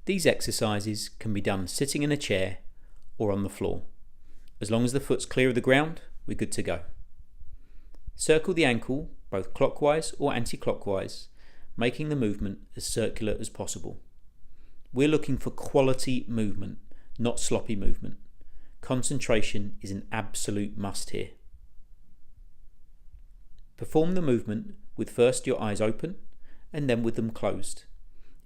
These exercises can be done sitting in a chair or on the floor. As long as the foot's clear of the ground, we're good to go. Circle the ankle both clockwise or anti-clockwise, making the movement as circular as possible. We're looking for quality movement, not sloppy movement. Concentration is an absolute must here. Perform the movement with first your eyes open and then with them closed.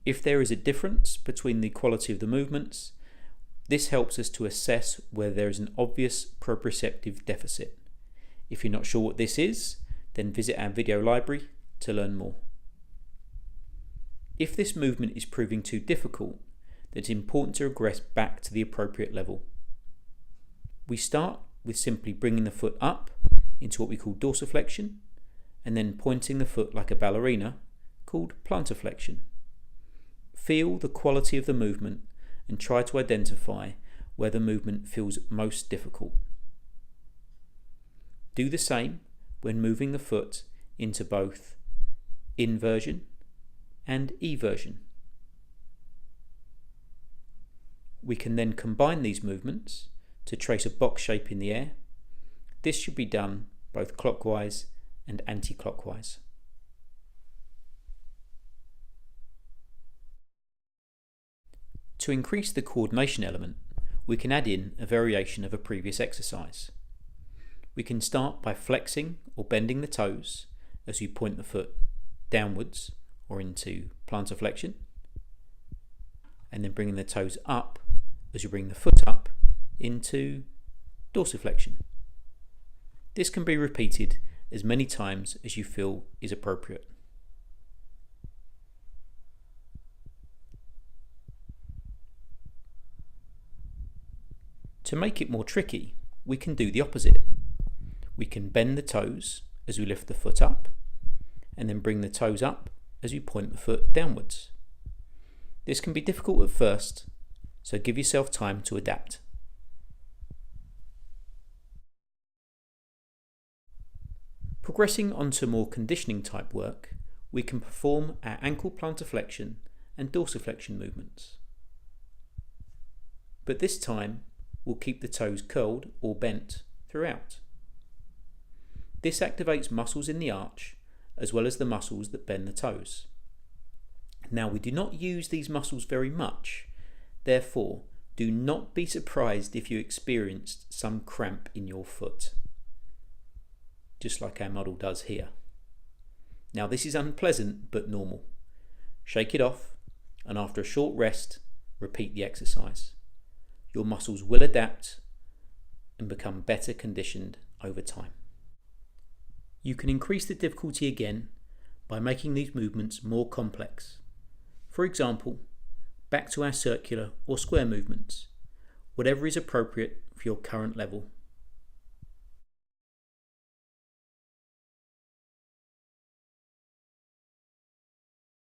If there is a difference between the quality of the movements, this helps us to assess whether there is an obvious proprioceptive deficit. If you're not sure what this is, then visit our video library to learn more. If this movement is proving too difficult, then it's important to regress back to the appropriate level. We start with simply bringing the foot up into what we call dorsiflexion, and then pointing the foot like a ballerina, called plantar flexion. Feel the quality of the movement and try to identify where the movement feels most difficult. Do the same when moving the foot into both inversion and eversion. We can then combine these movements to trace a box shape in the air. This should be done both clockwise and anti-clockwise. To increase the coordination element, we can add in a variation of a previous exercise. We can start by flexing or bending the toes as you point the foot downwards or into plantar flexion, and then bringing the toes up as you bring the foot up into dorsiflexion. This can be repeated as many times as you feel is appropriate. To make it more tricky, we can do the opposite. We can bend the toes as we lift the foot up, and then bring the toes up as you point the foot downwards. This can be difficult at first, so give yourself time to adapt. Progressing onto more conditioning type work, we can perform our ankle plantar flexion and dorsiflexion movements. But this time, we'll keep the toes curled or bent throughout. This activates muscles in the arch as well as the muscles that bend the toes. Now, we do not use these muscles very much, therefore do not be surprised if you experienced some cramp in your foot, just like our model does here. Now, this is unpleasant but normal. Shake it off, and after a short rest, repeat the exercise. Your muscles will adapt and become better conditioned over time. You can increase the difficulty again by making these movements more complex. For example, back to our circular or square movements, whatever is appropriate for your current level.